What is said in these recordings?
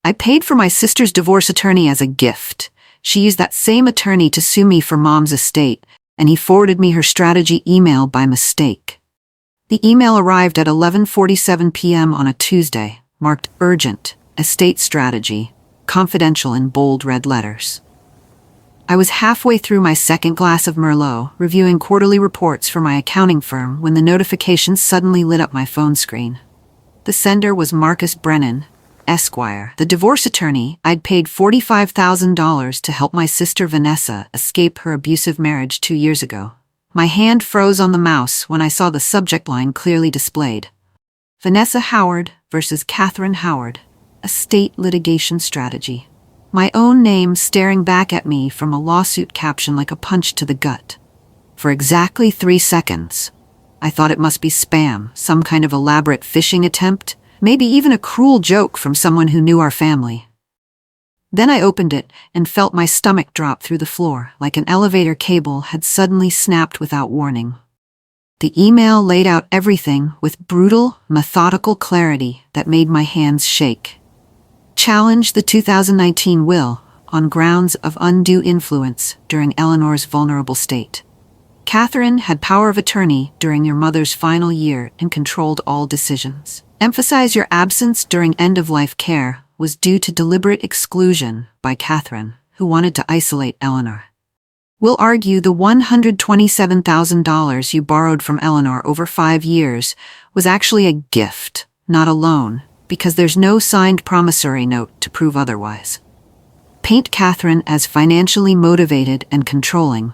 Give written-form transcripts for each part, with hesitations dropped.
I paid for my sister's divorce attorney as a gift. She used that same attorney to sue me for Mom's estate, and he forwarded me her strategy email by mistake. The email arrived at 11:47 p.m. on a Tuesday, marked urgent, estate strategy, confidential in bold red letters. I was halfway through my second glass of Merlot, reviewing quarterly reports for my accounting firm, when the notification suddenly lit up my phone screen. The sender was Marcus Brennan, Esquire, the divorce attorney I'd paid $45,000 to help my sister Vanessa escape her abusive marriage 2 years ago. My hand froze on the mouse when I saw the subject line clearly displayed. Vanessa Howard versus Catherine Howard, estate litigation strategy. My own name staring back at me from a lawsuit caption like a punch to the gut. For exactly 3 seconds, I thought it must be spam, some kind of elaborate phishing attempt, maybe even a cruel joke from someone who knew our family. Then I opened it and felt my stomach drop through the floor, like an elevator cable had suddenly snapped without warning. The email laid out everything with brutal, methodical clarity that made my hands shake. Challenge the 2019 will on grounds of undue influence during Eleanor's vulnerable state. Catherine had power of attorney during your mother's final year and controlled all decisions. Emphasize your absence during end-of-life care was due to deliberate exclusion by Catherine, who wanted to isolate Eleanor. We'll argue the $127,000 you borrowed from Eleanor over 5 years was actually a gift, not a loan, because there's no signed promissory note to prove otherwise. Paint Catherine as financially motivated and controlling.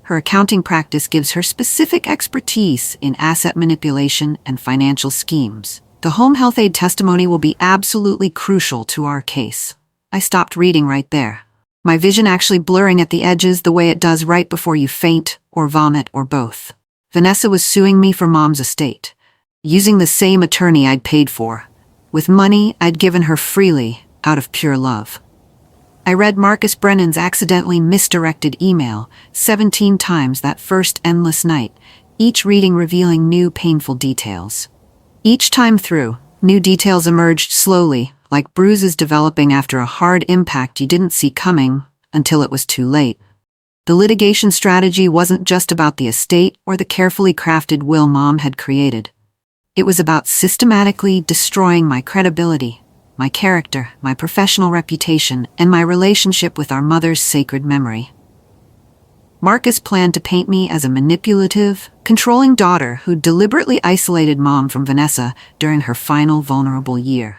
Her accounting practice gives her specific expertise in asset manipulation and financial schemes. The home health aide testimony will be absolutely crucial to our case. I stopped reading right there, my vision actually blurring at the edges the way it does right before you faint or vomit or both. Vanessa was suing me for Mom's estate, using the same attorney I'd paid for, with money I'd given her freely out of pure love. I read Marcus Brennan's accidentally misdirected email 17 times that first endless night, each reading revealing new painful details. Each time through, new details emerged slowly, like bruises developing after a hard impact you didn't see coming until it was too late. The litigation strategy wasn't just about the estate or the carefully crafted will Mom had created. It was about systematically destroying my credibility, my character, my professional reputation, and my relationship with our mother's sacred memory. Marcus planned to paint me as a manipulative, controlling daughter who deliberately isolated Mom from Vanessa during her final vulnerable year,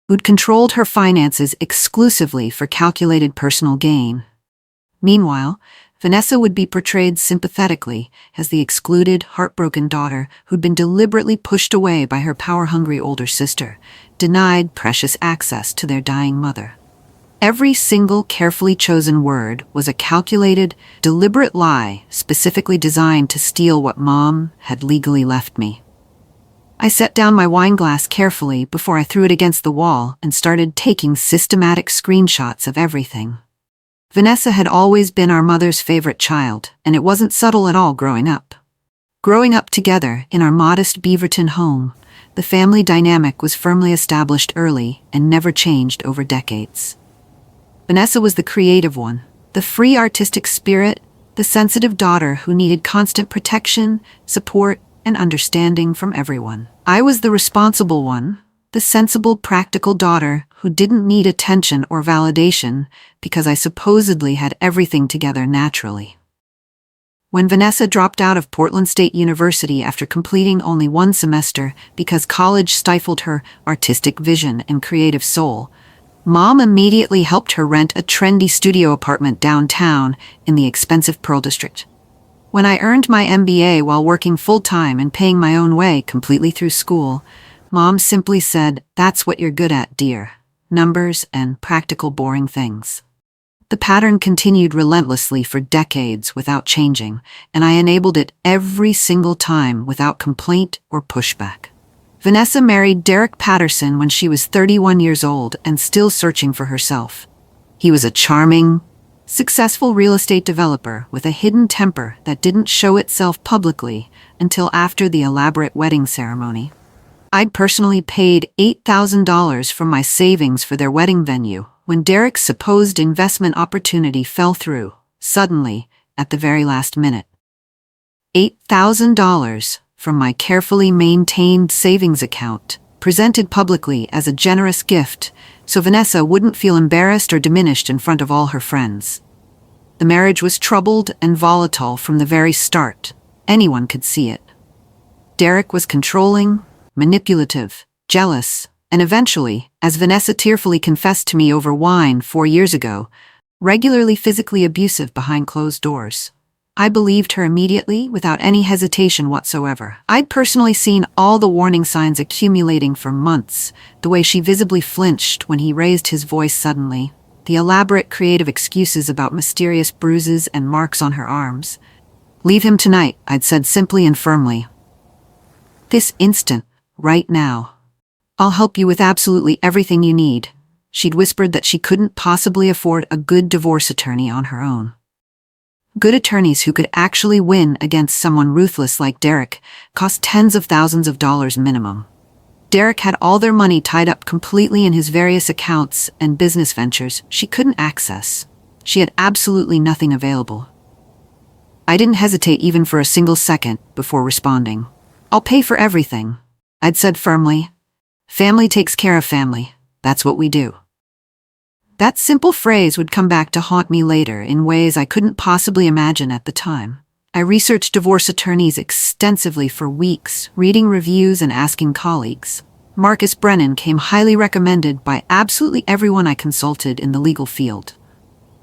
who'd controlled her finances exclusively for calculated personal gain. Meanwhile, Vanessa would be portrayed sympathetically as the excluded, heartbroken daughter who'd been deliberately pushed away by her power-hungry older sister, denied precious access to their dying mother. Every single carefully chosen word was a calculated, deliberate lie specifically designed to steal what Mom had legally left me. I set down my wine glass carefully before I threw it against the wall and started taking systematic screenshots of everything. Vanessa had always been our mother's favorite child, and it wasn't subtle at all growing up. Growing up together in our modest Beaverton home, the family dynamic was firmly established early and never changed over decades. Vanessa was the creative one, the free artistic spirit, the sensitive daughter who needed constant protection, support, and understanding from everyone. I was the responsible one, the sensible, practical daughter who didn't need attention or validation because I supposedly had everything together naturally. When Vanessa dropped out of Portland State University after completing only 1 semester because college stifled her artistic vision and creative soul, Mom immediately helped her rent a trendy studio apartment downtown in the expensive Pearl District. When I earned my MBA while working full-time and paying my own way completely through school, Mom simply said, "That's what you're good at, dear. Numbers and practical boring things." The pattern continued relentlessly for decades without changing, and I enabled it every single time without complaint or pushback. Vanessa married Derek Patterson when she was 31 years old and still searching for herself. He was a charming, successful real estate developer with a hidden temper that didn't show itself publicly until after the elaborate wedding ceremony. I'd personally paid $8,000 from my savings for their wedding venue when Derek's supposed investment opportunity fell through, suddenly, at the very last minute. $8,000 from my carefully maintained savings account, presented publicly as a generous gift so Vanessa wouldn't feel embarrassed or diminished in front of all her friends. The marriage was troubled and volatile from the very start. Anyone could see it. Derek was controlling, manipulative, jealous, and eventually, as Vanessa tearfully confessed to me over wine 4 years ago, regularly physically abusive behind closed doors. I believed her immediately, without any hesitation whatsoever. I'd personally seen all the warning signs accumulating for months, the way she visibly flinched when he raised his voice suddenly, the elaborate creative excuses about mysterious bruises and marks on her arms. "Leave him tonight," I'd said simply and firmly. "This instant, right now. I'll help you with absolutely everything you need." She'd whispered that she couldn't possibly afford a good divorce attorney on her own. Good attorneys who could actually win against someone ruthless like Derek cost tens of thousands of dollars minimum. Derek had all their money tied up completely in his various accounts and business ventures she couldn't access. She had absolutely nothing available. I didn't hesitate even for a single second before responding. "I'll pay for everything," I'd said firmly. "Family takes care of family. That's what we do." That simple phrase would come back to haunt me later in ways I couldn't possibly imagine at the time. I researched divorce attorneys extensively for weeks, reading reviews and asking colleagues. Marcus Brennan came highly recommended by absolutely everyone I consulted in the legal field.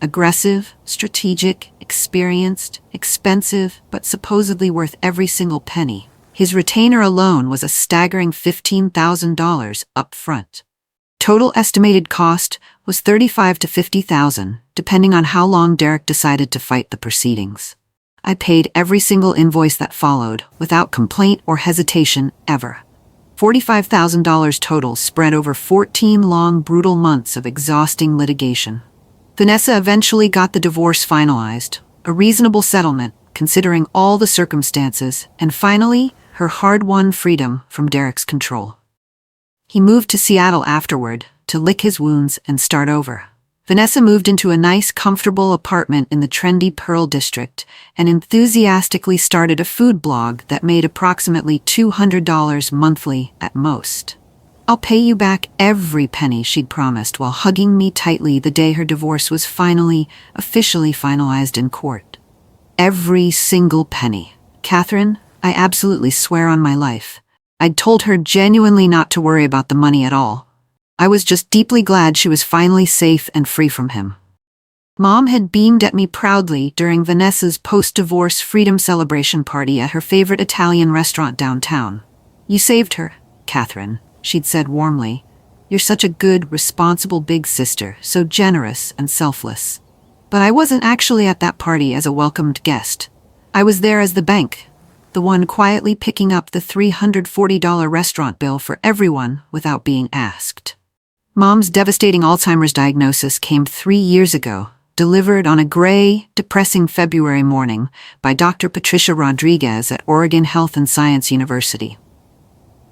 Aggressive, strategic, experienced, expensive, but supposedly worth every single penny. His retainer alone was a staggering $15,000 up front. Total estimated cost was $35,000 to $50,000, depending on how long Derek decided to fight the proceedings. I paid every single invoice that followed, without complaint or hesitation, ever. $45,000 total spread over 14 long, brutal months of exhausting litigation. Vanessa eventually got the divorce finalized, a reasonable settlement, considering all the circumstances, and finally, her hard-won freedom from Derek's control. He moved to Seattle afterward, to lick his wounds and start over. Vanessa moved into a nice, comfortable apartment in the trendy Pearl District and enthusiastically started a food blog that made approximately $200 monthly at most. "I'll pay you back every penny," she'd promised while hugging me tightly the day her divorce was officially finalized in court. Every single penny. "Catherine, I absolutely swear on my life." I'd told her genuinely not to worry about the money at all. I was just deeply glad she was finally safe and free from him. Mom had beamed at me proudly during Vanessa's post-divorce freedom celebration party at her favorite Italian restaurant downtown. "You saved her, Catherine," she'd said warmly. "You're such a good, responsible big sister, so generous and selfless." But I wasn't actually at that party as a welcomed guest. I was there as the bank, the one quietly picking up the $340 restaurant bill for everyone without being asked. Mom's devastating Alzheimer's diagnosis came 3 years ago, delivered on a gray, depressing February morning by Dr. Patricia Rodriguez at Oregon Health and Science University.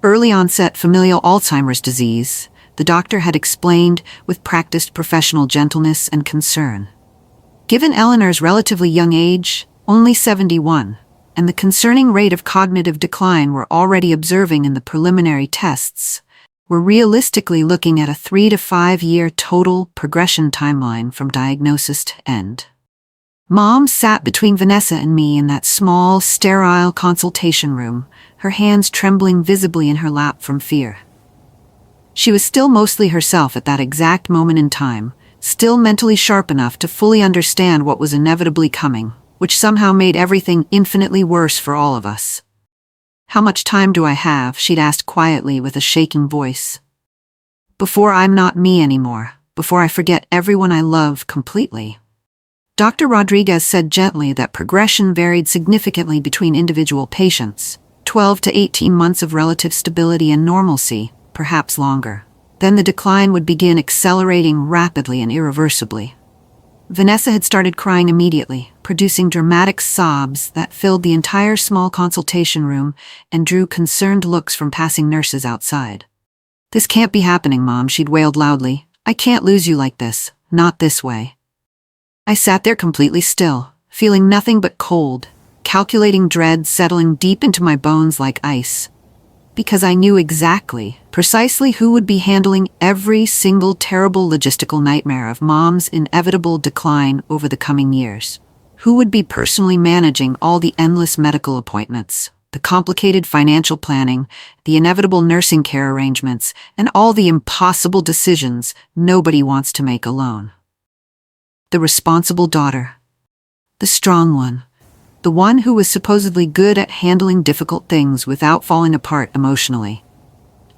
Early onset familial Alzheimer's disease, the doctor had explained with practiced professional gentleness and concern. Given Eleanor's relatively young age, only 71, and the concerning rate of cognitive decline we're already observing in the preliminary tests, we're realistically looking at a 3 to 5 year total progression timeline from diagnosis to end. Mom sat between Vanessa and me in that small, sterile consultation room, her hands trembling visibly in her lap from fear. She was still mostly herself at that exact moment in time, still mentally sharp enough to fully understand what was inevitably coming, which somehow made everything infinitely worse for all of us. "How much time do I have?" she'd asked quietly with a shaking voice. "Before I'm not me anymore, before I forget everyone I love completely." Dr. Rodriguez said gently that progression varied significantly between individual patients, 12 to 18 months of relative stability and normalcy, perhaps longer. Then the decline would begin accelerating rapidly and irreversibly. Vanessa had started crying immediately, producing dramatic sobs that filled the entire small consultation room and drew concerned looks from passing nurses outside. "This can't be happening, Mom," she'd wailed loudly. "I can't lose you like this, not this way." I sat there completely still, feeling nothing but cold, calculating dread settling deep into my bones like ice. Because I knew precisely who would be handling every single terrible logistical nightmare of Mom's inevitable decline over the coming years. Who would be personally managing all the endless medical appointments, the complicated financial planning, the inevitable nursing care arrangements, and all the impossible decisions nobody wants to make alone. The responsible daughter. The strong one. The one who was supposedly good at handling difficult things without falling apart emotionally.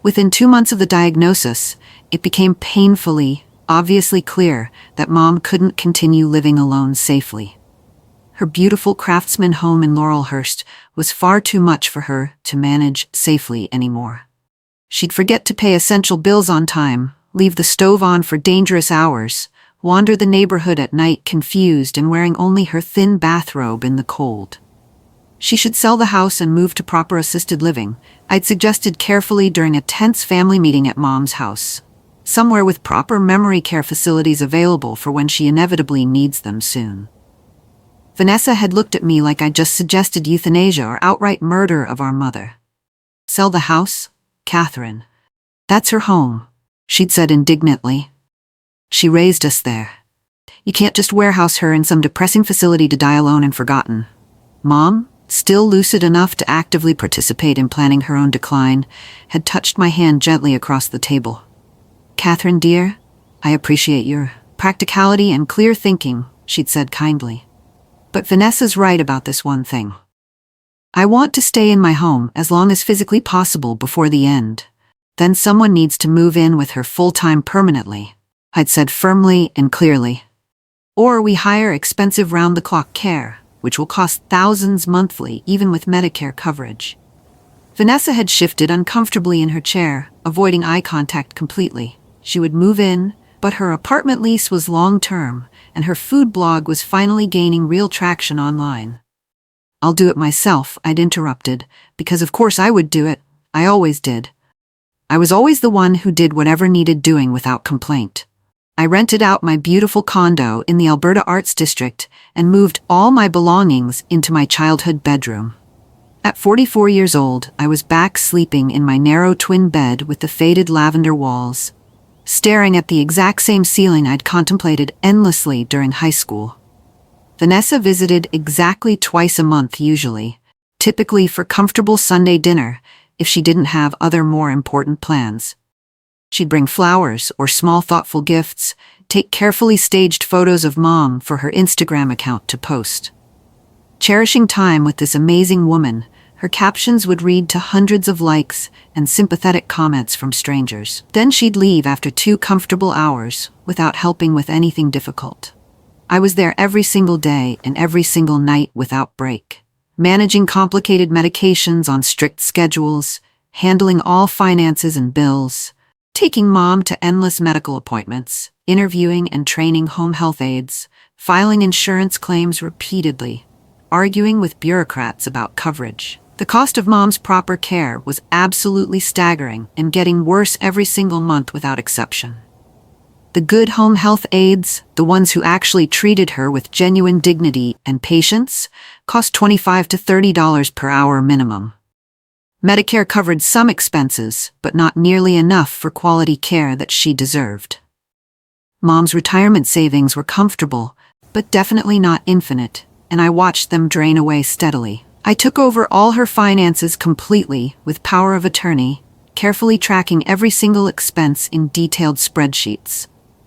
Within 2 months of the diagnosis, it became painfully, obviously clear that Mom couldn't continue living alone safely. Her beautiful craftsman home in Laurelhurst was far too much for her to manage safely anymore. She'd forget to pay essential bills on time, leave the stove on for dangerous hours, wander the neighborhood at night confused and wearing only her thin bathrobe in the cold. She should sell the house and move to proper assisted living, I'd suggested carefully during a tense family meeting at Mom's house. Somewhere with proper memory care facilities available for when she inevitably needs them soon. Vanessa had looked at me like I'd just suggested euthanasia or outright murder of our mother. "Sell the house? Catherine. That's her home," she'd said indignantly. "She raised us there. You can't just warehouse her in some depressing facility to die alone and forgotten." Mom, still lucid enough to actively participate in planning her own decline, had touched my hand gently across the table. "Catherine, dear, I appreciate your practicality and clear thinking," she'd said kindly. "But Vanessa's right about this one thing. I want to stay in my home as long as physically possible before the end. Then someone needs to move in with her full-time permanently," I'd said firmly and clearly. "Or we hire expensive round-the-clock care, which will cost thousands monthly even with Medicare coverage." Vanessa had shifted uncomfortably in her chair, avoiding eye contact completely. She would move in, but her apartment lease was long-term, and her food blog was finally gaining real traction online. "I'll do it myself," I'd interrupted, because of course I would do it. I always did. I was always the one who did whatever needed doing without complaint. I rented out my beautiful condo in the Alberta Arts District and moved all my belongings into my childhood bedroom. At 44 years old, I was back sleeping in my narrow twin bed with the faded lavender walls, staring at the exact same ceiling I'd contemplated endlessly during high school. Vanessa visited exactly twice a month usually, typically for comfortable Sunday dinner if she didn't have other more important plans. She'd bring flowers or small thoughtful gifts, take carefully staged photos of Mom for her Instagram account to post. Cherishing time with this amazing woman, her captions would read to hundreds of likes and sympathetic comments from strangers. Then she'd leave after 2 comfortable hours without helping with anything difficult. I was there every single day and every single night without break, managing complicated medications on strict schedules, handling all finances and bills, taking Mom to endless medical appointments, interviewing and training home health aides, filing insurance claims repeatedly, arguing with bureaucrats about coverage. The cost of Mom's proper care was absolutely staggering and getting worse every single month without exception. The good home health aides, the ones who actually treated her with genuine dignity and patience, cost $25 to $30 per hour minimum. Medicare covered some expenses, but not nearly enough for quality care that she deserved. Mom's retirement savings were comfortable, but definitely not infinite, and I watched them drain away steadily. I took over all her finances completely with power of attorney, carefully tracking every single expense in detailed spreadsheets.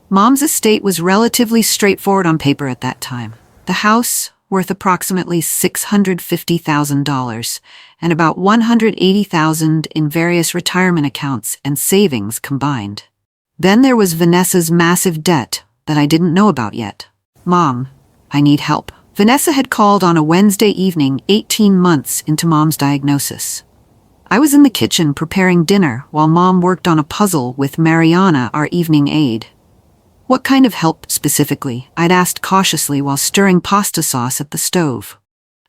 Mom's estate was relatively straightforward on paper at that time. The house, worth approximately $650,000, and about $180,000 in various retirement accounts and savings combined. Then there was Vanessa's massive debt that I didn't know about yet. "Mom, I need help." Vanessa had called on a Wednesday evening 18 months into Mom's diagnosis. I was in the kitchen preparing dinner while Mom worked on a puzzle with Mariana, our evening aide. What kind of help specifically? I'd asked cautiously while stirring pasta sauce at the stove.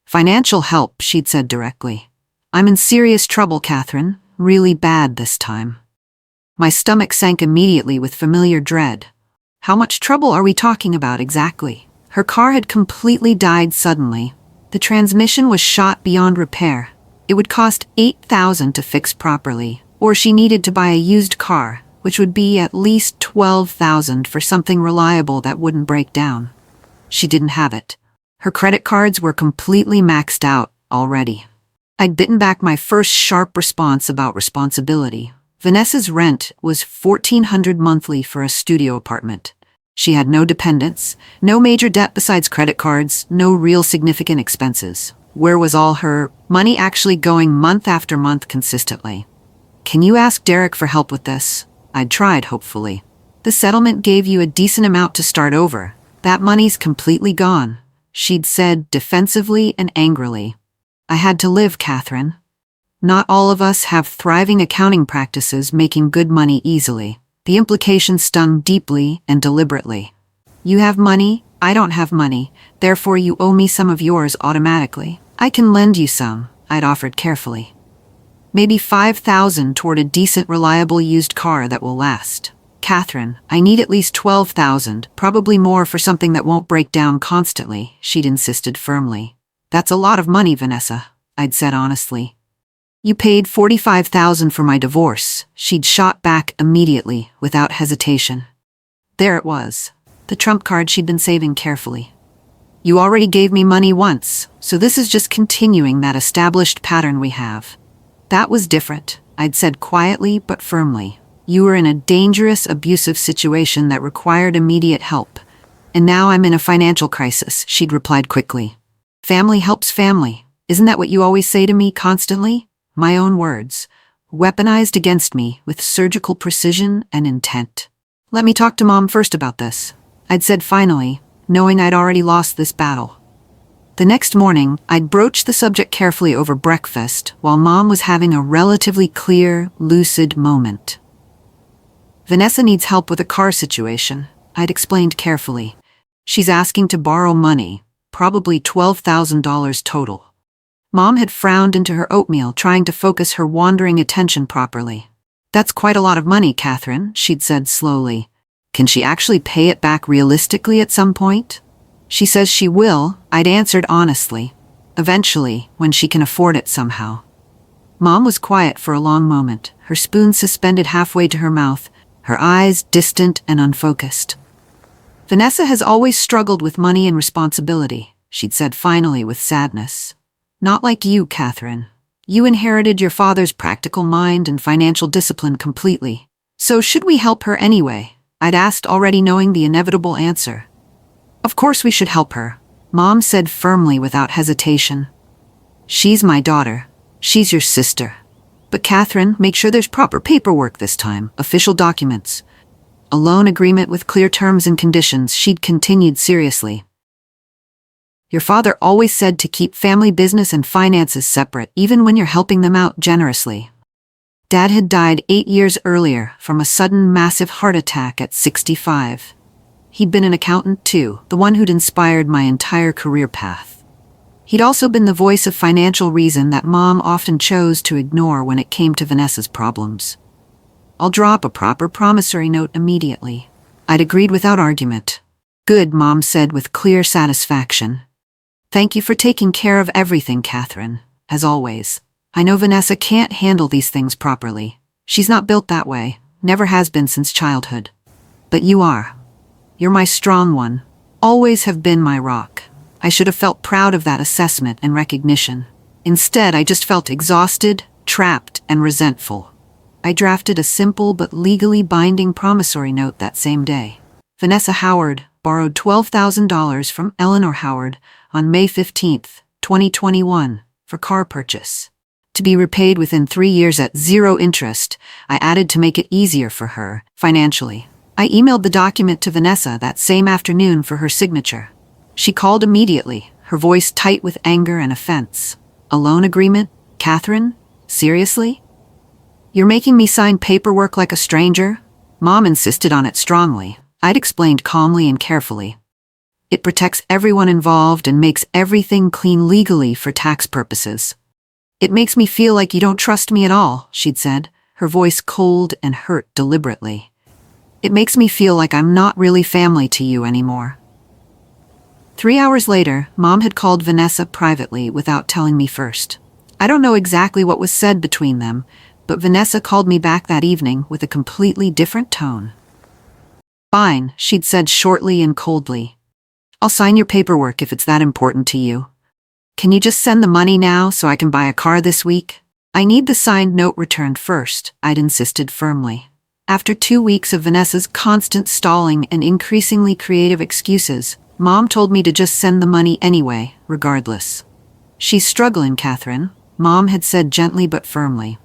Financial help, she'd said directly. I'm in serious trouble, Catherine. Really bad this time. My stomach sank immediately with familiar dread. How much trouble are we talking about exactly? Her car had completely died suddenly. The transmission was shot beyond repair. It would cost $8,000 to fix properly, or she needed to buy a used car, which would be at least $12,000 for something reliable that wouldn't break down. She didn't have it. Her credit cards were completely maxed out already. I'd bitten back my first sharp response about responsibility. Vanessa's rent was $1,400 monthly for a studio apartment. She had no dependents, no major debt besides credit cards, no real significant expenses. Where was all her money actually going month after month consistently? Can you ask Derek for help with this? I'd tried, hopefully. The settlement gave you a decent amount to start over. That money's completely gone, she'd said defensively and angrily. I had to live, Catherine. Not all of us have thriving accounting practices making good money easily. The implication stung deeply and deliberately. You have money, I don't have money, therefore you owe me some of yours automatically. I can lend you some, I'd offered carefully. Maybe $5,000 toward a decent, reliable used car that will last. Catherine, I need at least $12,000, probably more for something that won't break down constantly, she'd insisted firmly. That's a lot of money, Vanessa, I'd said honestly. You paid $45,000 for my divorce, she'd shot back immediately, without hesitation. There it was, the trump card she'd been saving carefully. You already gave me money once, so this is just continuing that established pattern we have. That was different, I'd said quietly but firmly. You were in a dangerous, abusive situation that required immediate help. And now I'm in a financial crisis, she'd replied quickly. Family helps family. Isn't that what you always say to me constantly? My own words, weaponized against me with surgical precision and intent. Let me talk to Mom first about this, I'd said finally, knowing I'd already lost this battle. The next morning, I'd broached the subject carefully over breakfast while Mom was having a relatively clear, lucid moment. Vanessa needs help with a car situation, I'd explained carefully. She's asking to borrow money, probably $12,000 total. Mom had frowned into her oatmeal, trying to focus her wandering attention properly. That's quite a lot of money, Catherine, she'd said slowly. Can she actually pay it back realistically at some point? She says she will, I'd answered honestly. Eventually, when she can afford it somehow. Mom was quiet for a long moment, her spoon suspended halfway to her mouth, her eyes distant and unfocused. Vanessa has always struggled with money and responsibility, she'd said finally with sadness. Not like you, Catherine. You inherited your father's practical mind and financial discipline completely. So should we help her anyway? I'd asked, already knowing the inevitable answer. Of course we should help her, Mom said firmly without hesitation. She's my daughter. She's your sister. But Catherine, make sure there's proper paperwork this time, official documents. A loan agreement with clear terms and conditions, she'd continued seriously. Your father always said to keep family business and finances separate, even when you're helping them out generously. Dad had died 8 years earlier from a sudden massive heart attack at 65. He'd been an accountant too, the one who'd inspired my entire career path. He'd also been the voice of financial reason that Mom often chose to ignore when it came to Vanessa's problems. I'll drop a proper promissory note immediately. I'd agreed without argument. Good, Mom said with clear satisfaction. Thank you for taking care of everything, Catherine, as always. I know Vanessa can't handle these things properly. She's not built that way, never has been since childhood. But you are. You're my strong one. Always have been my rock. I should have felt proud of that assessment and recognition. Instead, I just felt exhausted, trapped, and resentful. I drafted a simple but legally binding promissory note that same day. Vanessa Howard borrowed $12,000 from Eleanor Howard on May 15, 2021, for car purchase. To be repaid within 3 years at 0 interest, I added to make it easier for her, financially. I emailed the document to Vanessa that same afternoon for her signature. She called immediately, her voice tight with anger and offense. A loan agreement? Catherine? Seriously? You're making me sign paperwork like a stranger? Mom insisted on it strongly. I'd explained calmly and carefully. It protects everyone involved and makes everything clean legally for tax purposes. It makes me feel like you don't trust me at all, she'd said, her voice cold and hurt deliberately. It makes me feel like I'm not really family to you anymore. 3 hours later, Mom had called Vanessa privately without telling me first. I don't know exactly what was said between them, but Vanessa called me back that evening with a completely different tone. Fine, she'd said shortly and coldly. I'll sign your paperwork if it's that important to you. Can you just send the money now so I can buy a car this week? I need the signed note returned first, I'd insisted firmly. After 2 weeks of Vanessa's constant stalling and increasingly creative excuses, Mom told me to just send the money anyway, regardless. She's struggling, Catherine, Mom had said gently but firmly.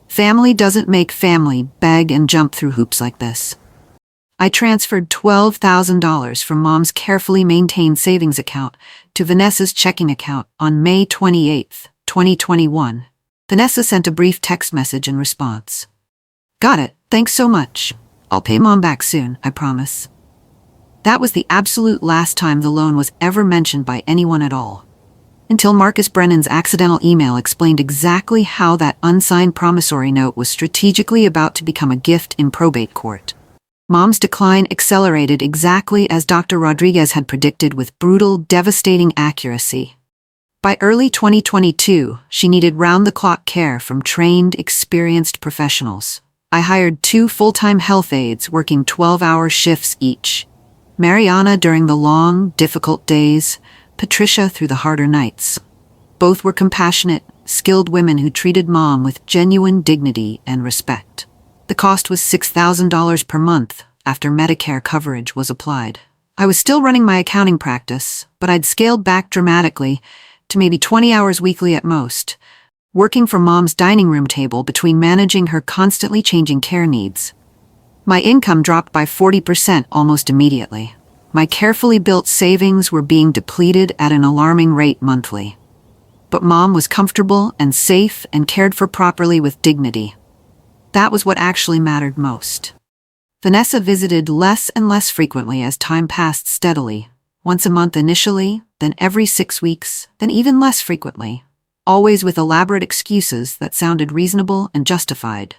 Family doesn't make family beg and jump through hoops like this. I transferred $12,000 from Mom's carefully maintained savings account to Vanessa's checking account on May 28, 2021. Vanessa sent a brief text message in response. Got it, thanks so much. I'll pay Mom back soon, I promise. That was the absolute last time the loan was ever mentioned by anyone at all. Until Marcus Brennan's accidental email explained exactly how that unsigned promissory note was strategically about to become a gift in probate court. Mom's decline accelerated exactly as Dr. Rodriguez had predicted with brutal, devastating accuracy. By early 2022, she needed round-the-clock care from trained, experienced professionals. I hired 2 full-time health aides working 12-hour shifts each. Mariana during the long, difficult days, Patricia through the harder nights. Both were compassionate, skilled women who treated Mom with genuine dignity and respect. The cost was $6,000 per month after Medicare coverage was applied. I was still running my accounting practice, but I'd scaled back dramatically to maybe 20 hours weekly at most, working from Mom's dining room table between managing her constantly changing care needs. My income dropped by 40% almost immediately. My carefully built savings were being depleted at an alarming rate monthly. But Mom was comfortable and safe and cared for properly with dignity. That was what actually mattered most. Vanessa visited less and less frequently as time passed steadily, once a month initially, then every 6 weeks, then even less frequently, always with elaborate excuses that sounded reasonable and justified.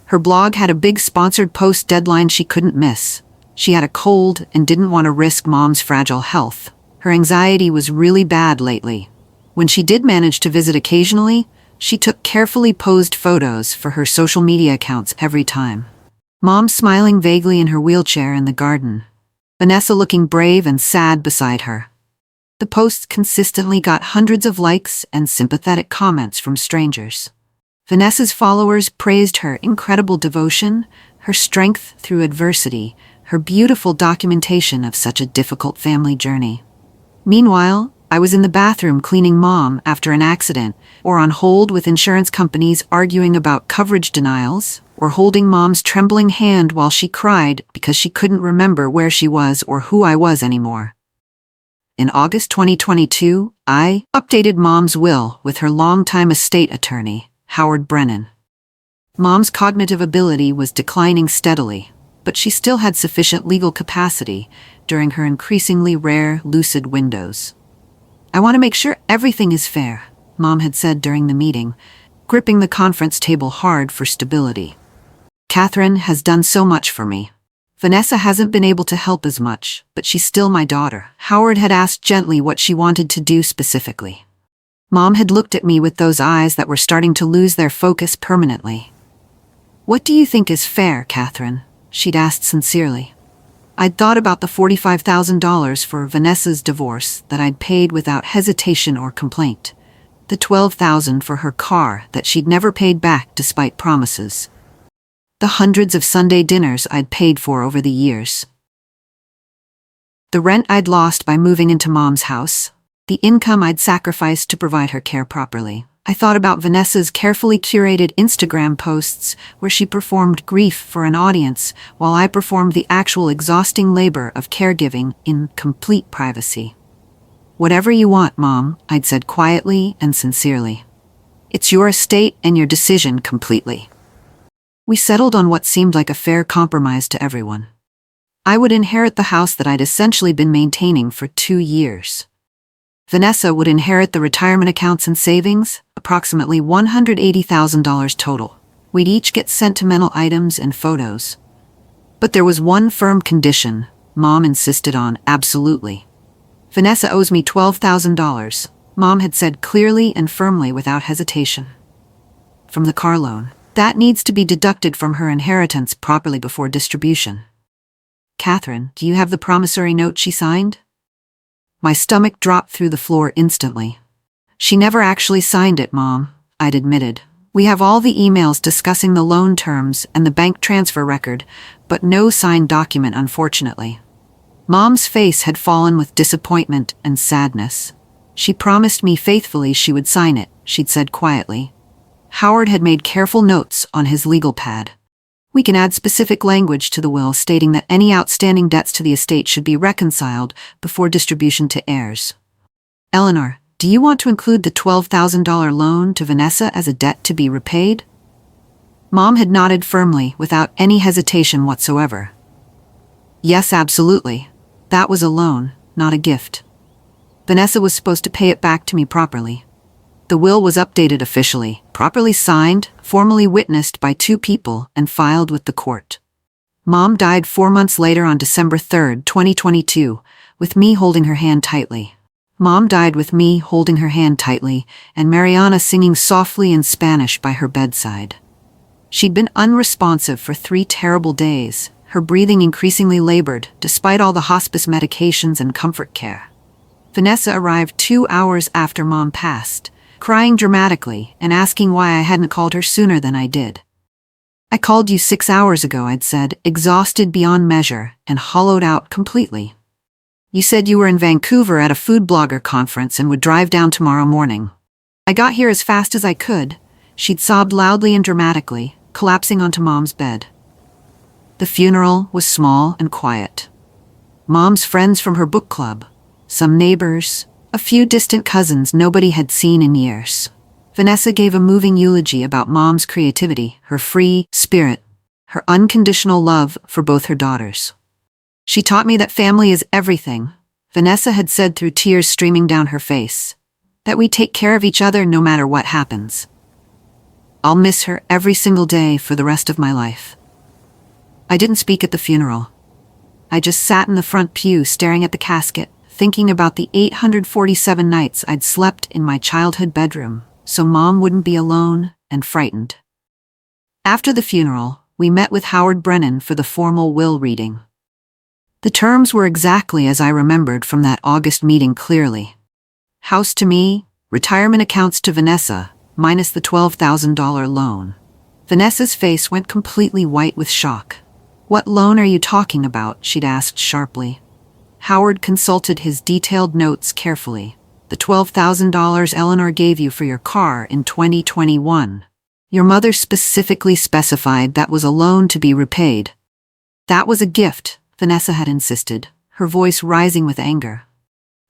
Her blog had a big sponsored post deadline she couldn't miss. She had a cold and didn't want to risk Mom's fragile health. Her anxiety was really bad lately. When she did manage to visit occasionally, she took carefully posed photos for her social media accounts every time. Mom smiling vaguely in her wheelchair in the garden. Vanessa looking brave and sad beside her. The posts consistently got hundreds of likes and sympathetic comments from strangers. Vanessa's followers praised her incredible devotion, her strength through adversity, her beautiful documentation of such a difficult family journey. Meanwhile, I was in the bathroom cleaning Mom after an accident, or on hold with insurance companies arguing about coverage denials, or holding Mom's trembling hand while she cried because she couldn't remember where she was or who I was anymore. In August 2022, I updated Mom's will with her longtime estate attorney, Howard Brennan. Mom's cognitive ability was declining steadily, but she still had sufficient legal capacity during her increasingly rare lucid windows. I want to make sure everything is fair, Mom had said during the meeting, gripping the conference table hard for stability. Catherine has done so much for me. Vanessa hasn't been able to help as much, but she's still my daughter. Howard had asked gently what she wanted to do specifically. Mom had looked at me with those eyes that were starting to lose their focus permanently. What do you think is fair, Catherine? She'd asked sincerely. I'd thought about the $45,000 for Vanessa's divorce that I'd paid without hesitation or complaint. The $12,000 for her car that she'd never paid back despite promises. The hundreds of Sunday dinners I'd paid for over the years. The rent I'd lost by moving into Mom's house. The income I'd sacrificed to provide her care properly. I thought about Vanessa's carefully curated Instagram posts where she performed grief for an audience while I performed the actual exhausting labor of caregiving in complete privacy. Whatever you want, Mom, I'd said quietly and sincerely. It's your estate and your decision completely. We settled on what seemed like a fair compromise to everyone. I would inherit the house that I'd essentially been maintaining for 2 years. Vanessa would inherit the retirement accounts and savings, approximately $180,000 total. We'd each get sentimental items and photos. But there was one firm condition Mom insisted on, absolutely. Vanessa owes me $12,000, Mom had said clearly and firmly without hesitation. From the car loan. That needs to be deducted from her inheritance properly before distribution. Catherine, do you have the promissory note she signed? My stomach dropped through the floor instantly. She never actually signed it, Mom, I'd admitted. We have all the emails discussing the loan terms and the bank transfer record, but no signed document, unfortunately. Mom's face had fallen with disappointment and sadness. She promised me faithfully she would sign it, she'd said quietly. Howard had made careful notes on his legal pad. We can add specific language to the will stating that any outstanding debts to the estate should be reconciled before distribution to heirs. Eleanor, do you want to include the $12,000 loan to Vanessa as a debt to be repaid? Mom had nodded firmly without any hesitation whatsoever. Yes, absolutely. That was a loan, not a gift. Vanessa was supposed to pay it back to me properly. The will was updated officially, properly signed, formally witnessed by 2 people, and filed with the court. Mom died 4 months later on December 3, 2022, with me holding her hand tightly. Mom died with me holding her hand tightly, and Mariana singing softly in Spanish by her bedside. She'd been unresponsive for 3 terrible days, her breathing increasingly labored, despite all the hospice medications and comfort care. Vanessa arrived 2 hours after Mom passed, crying dramatically and asking why I hadn't called her sooner than I did. I called you 6 hours ago, I'd said, exhausted beyond measure and hollowed out completely. You said you were in Vancouver at a food blogger conference and would drive down tomorrow morning. I got here as fast as I could. She'd sobbed loudly and dramatically, collapsing onto Mom's bed. The funeral was small and quiet. Mom's friends from her book club, some neighbors, a few distant cousins nobody had seen in years. Vanessa gave a moving eulogy about Mom's creativity, her free spirit, her unconditional love for both her daughters. She taught me that family is everything, Vanessa had said through tears streaming down her face, that we take care of each other no matter what happens. I'll miss her every single day for the rest of my life. I didn't speak at the funeral. I just sat in the front pew staring at the casket, thinking about the 847 nights I'd slept in my childhood bedroom, so Mom wouldn't be alone and frightened. After the funeral, we met with Howard Brennan for the formal will reading. The terms were exactly as I remembered from that August meeting clearly. House to me, retirement accounts to Vanessa, minus the $12,000 loan. Vanessa's face went completely white with shock. What loan are you talking about? She'd asked sharply. Howard consulted his detailed notes carefully. The $12,000 Eleanor gave you for your car in 2021. Your mother specifically specified that was a loan to be repaid. That was a gift, Vanessa had insisted, her voice rising with anger.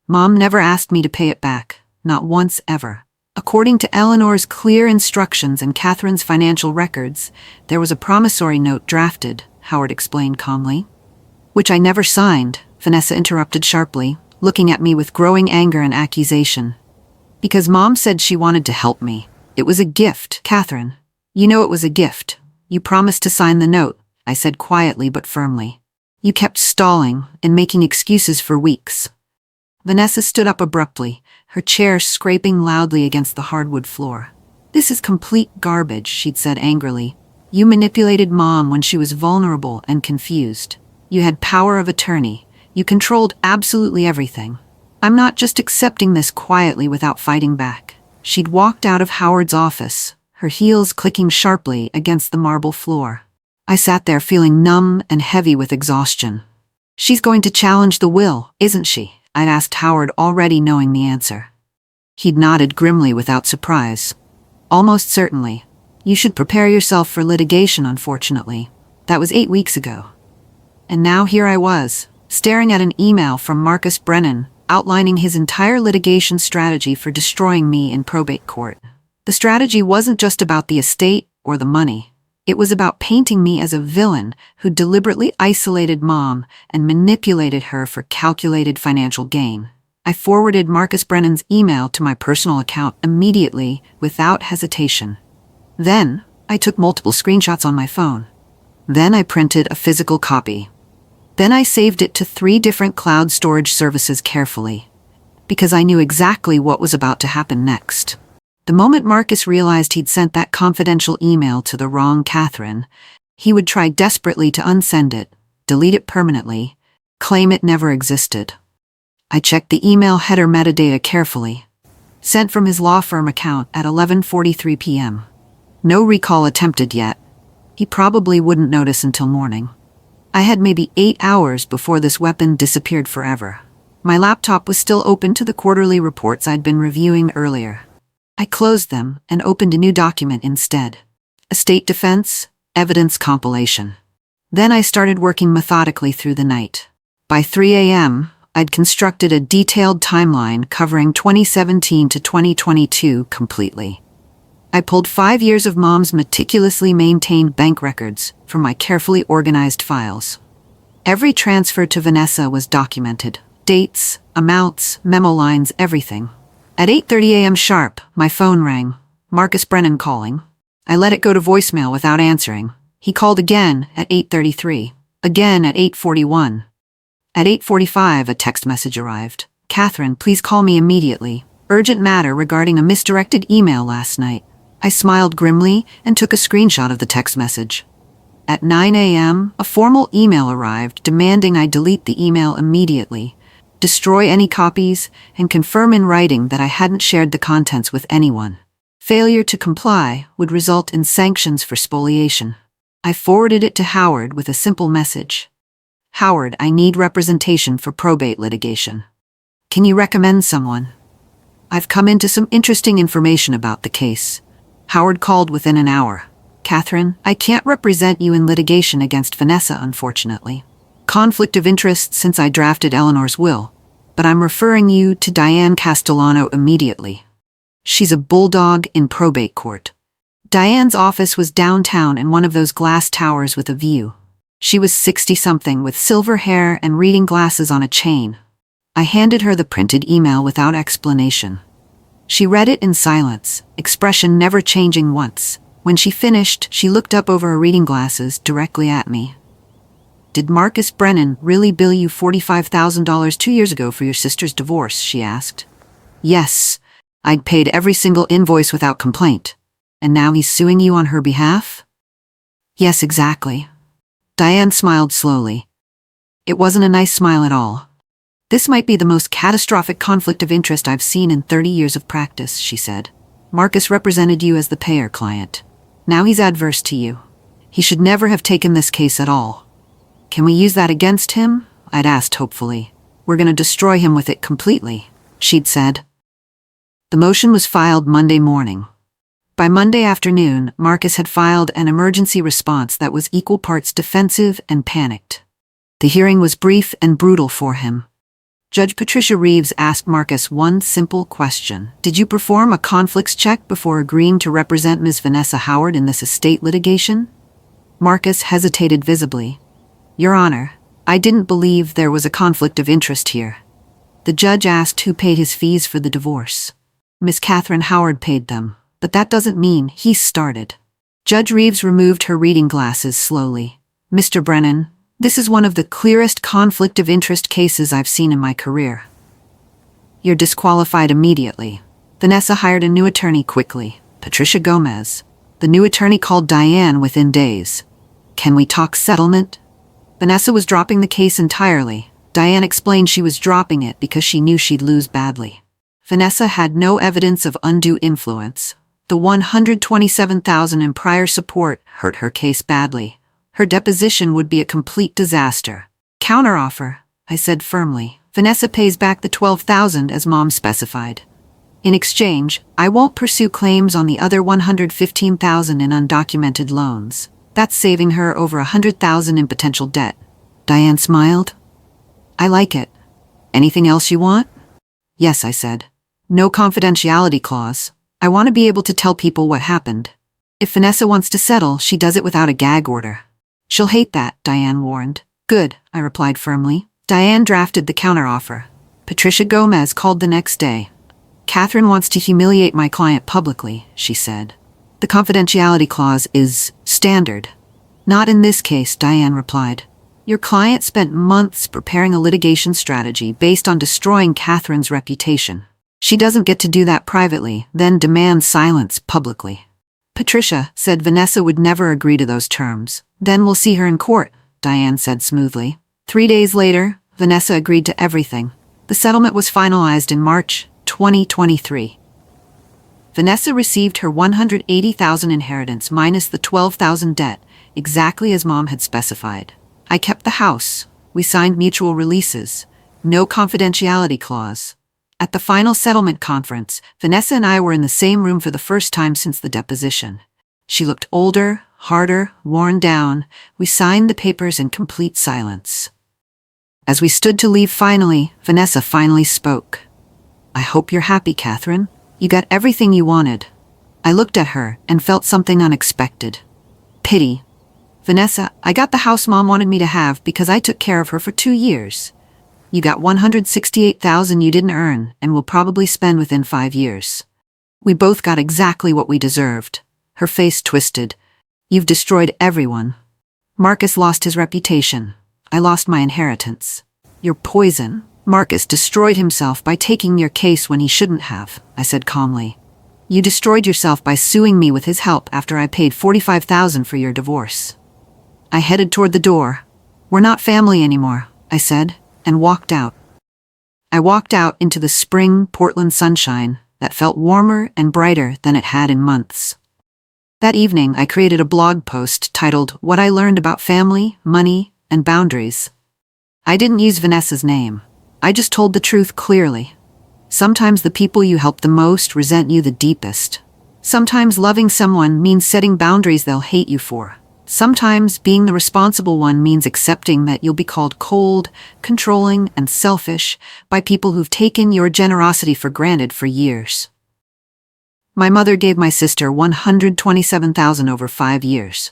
Mom never asked me to pay it back, not once ever. According to Eleanor's clear instructions and Catherine's financial records, there was a promissory note drafted, Howard explained calmly. Which I never signed, Vanessa interrupted sharply, looking at me with growing anger and accusation. Because Mom said she wanted to help me. It was a gift, Catherine. You know it was a gift. You promised to sign the note, I said quietly but firmly. You kept stalling and making excuses for weeks. Vanessa stood up abruptly, her chair scraping loudly against the hardwood floor. This is complete garbage, she'd said angrily. You manipulated Mom when she was vulnerable and confused. You had power of attorney. You controlled absolutely everything. I'm not just accepting this quietly without fighting back. She'd walked out of Howard's office, her heels clicking sharply against the marble floor. I sat there feeling numb and heavy with exhaustion. She's going to challenge the will, isn't she? I'd asked Howard, already knowing the answer. He'd nodded grimly without surprise. Almost certainly. You should prepare yourself for litigation, unfortunately. That was 8 weeks ago. And now here I was, staring at an email from Marcus Brennan, outlining his entire litigation strategy for destroying me in probate court. The strategy wasn't just about the estate or the money. It was about painting me as a villain who deliberately isolated Mom and manipulated her for calculated financial gain. I forwarded Marcus Brennan's email to my personal account immediately, without hesitation. Then, I took multiple screenshots on my phone. Then I printed a physical copy. Then I saved it to 3 different cloud storage services carefully, because I knew exactly what was about to happen next. The moment Marcus realized he'd sent that confidential email to the wrong Catherine, he would try desperately to unsend it, delete it permanently, claim it never existed. I checked the email header metadata carefully. Sent from his law firm account at 11:43 p.m. No recall attempted yet. He probably wouldn't notice until morning. I had maybe 8 hours before this weapon disappeared forever. My laptop was still open to the quarterly reports I'd been reviewing earlier. I closed them and opened a new document instead. Estate defense, evidence compilation. Then I started working methodically through the night. By 3 a.m., I'd constructed a detailed timeline covering 2017 to 2022 completely. I pulled 5 years of Mom's meticulously maintained bank records from my carefully organized files. Every transfer to Vanessa was documented. Dates, amounts, memo lines, everything. At 8:30 a.m. sharp, my phone rang. Marcus Brennan calling. I let it go to voicemail without answering. He called again at 8:33. Again at 8:41. At 8:45, a text message arrived. "Catherine, please call me immediately. Urgent matter regarding a misdirected email last night." I smiled grimly and took a screenshot of the text message. At 9 a.m., a formal email arrived demanding I delete the email immediately, destroy any copies, and confirm in writing that I hadn't shared the contents with anyone. Failure to comply would result in sanctions for spoliation. I forwarded it to Howard with a simple message. "Howard, I need representation for probate litigation. Can you recommend someone? I've come into some interesting information about the case." Howard called within an hour. "Catherine, I can't represent you in litigation against Vanessa, unfortunately. Conflict of interest since I drafted Eleanor's will, but I'm referring you to Diane Castellano immediately. She's a bulldog in probate court." Diane's office was downtown in one of those glass towers with a view. She was 60-something with silver hair and reading glasses on a chain. I handed her the printed email without explanation. She read it in silence, expression never changing once. When she finished, she looked up over her reading glasses directly at me. "Did Marcus Brennan really bill you $45,000 2 years ago for your sister's divorce?" she asked. "Yes. I'd paid every single invoice without complaint. And now he's suing you on her behalf?" "Yes, exactly." Diane smiled slowly. It wasn't a nice smile at all. "This might be the most catastrophic conflict of interest I've seen in 30 years of practice," she said. "Marcus represented you as the payer client. Now he's adverse to you. He should never have taken this case at all. Can we use that against him?" I'd asked hopefully. "We're going to destroy him with it completely," she'd said. The motion was filed Monday morning. By Monday afternoon, Marcus had filed an emergency response that was equal parts defensive and panicked. The hearing was brief and brutal for him. Judge Patricia Reeves asked Marcus one simple question. "Did you perform a conflicts check before agreeing to represent Ms. Vanessa Howard in this estate litigation?" Marcus hesitated visibly. "Your Honor, I didn't believe there was a conflict of interest here." The judge asked who paid his fees for the divorce. "Miss Catherine Howard paid them, but that doesn't mean he started." Judge Reeves removed her reading glasses slowly. "Mr. Brennan, this is one of the clearest conflict of interest cases I've seen in my career. You're disqualified immediately." Vanessa hired a new attorney quickly, Patricia Gomez. The new attorney called Diane within days. "Can we talk settlement?" Vanessa was dropping the case entirely. Diane explained she was dropping it because she knew she'd lose badly. Vanessa had no evidence of undue influence. The $127,000 in prior support hurt her case badly. Her deposition would be a complete disaster. "Counteroffer," I said firmly. "Vanessa pays back the $12,000 as Mom specified. In exchange, I won't pursue claims on the other $115,000 in undocumented loans. That's saving her over $100,000 in potential debt." Diane smiled. "I like it. Anything else you want?" "Yes," I said. "No confidentiality clause. I want to be able to tell people what happened." If Vanessa wants to settle, she does it without a gag order. She'll hate that, Diane warned. Good, I replied firmly. Diane drafted the counteroffer. Patricia Gomez called the next day. Catherine wants to humiliate my client publicly, she said. The confidentiality clause is standard. Not in this case, Diane replied. Your client spent months preparing a litigation strategy based on destroying Catherine's reputation. She doesn't get to do that privately, then demand silence publicly. Patricia said Vanessa would never agree to those terms. Then we'll see her in court, Diane said smoothly. 3 days later, Vanessa agreed to everything. The settlement was finalized in March 2023. Vanessa received her $180,000 inheritance minus the $12,000 debt, exactly as Mom had specified. I kept the house. We signed mutual releases. No confidentiality clause. At the final settlement conference, Vanessa and I were in the same room for the first time since the deposition. She looked older, harder, worn down. We signed the papers in complete silence. As we stood to leave finally, Vanessa finally spoke. I hope you're happy, Catherine. You got everything you wanted. I looked at her and felt something unexpected. Pity. Vanessa, I got the house Mom wanted me to have because I took care of her for 2 years. You got $168,000 you didn't earn and will probably spend within 5 years. We both got exactly what we deserved. Her face twisted. You've destroyed everyone. Marcus lost his reputation. I lost my inheritance. You're poison. Marcus destroyed himself by taking your case when he shouldn't have, I said calmly. You destroyed yourself by suing me with his help after I paid $45,000 for your divorce. I headed toward the door. We're not family anymore, I said, and walked out. I walked out into the spring Portland sunshine that felt warmer and brighter than it had in months. That evening, I created a blog post titled What I Learned About Family, Money, and Boundaries. I didn't use Vanessa's name. I just told the truth clearly. Sometimes the people you help the most resent you the deepest. Sometimes loving someone means setting boundaries they'll hate you for. Sometimes being the responsible one means accepting that you'll be called cold, controlling, and selfish by people who've taken your generosity for granted for years. My mother gave my sister $127,000 over 5 years.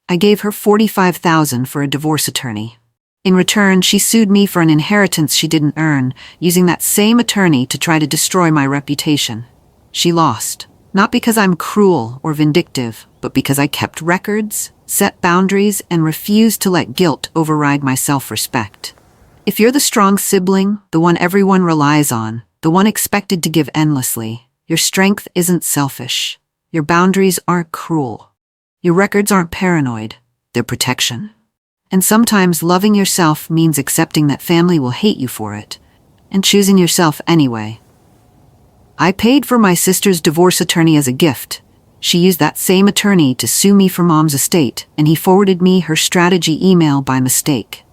I gave her $45,000 for a divorce attorney. In return, she sued me for an inheritance she didn't earn, using that same attorney to try to destroy my reputation. She lost. Not because I'm cruel or vindictive, but because I kept records, set boundaries, and refused to let guilt override my self-respect. If you're the strong sibling, the one everyone relies on, the one expected to give endlessly, your strength isn't selfish. Your boundaries aren't cruel. Your records aren't paranoid. They're protection. And sometimes loving yourself means accepting that family will hate you for it, and choosing yourself anyway. I paid for my sister's divorce attorney as a gift. She used that same attorney to sue me for Mom's estate, and he forwarded me her strategy email by mistake.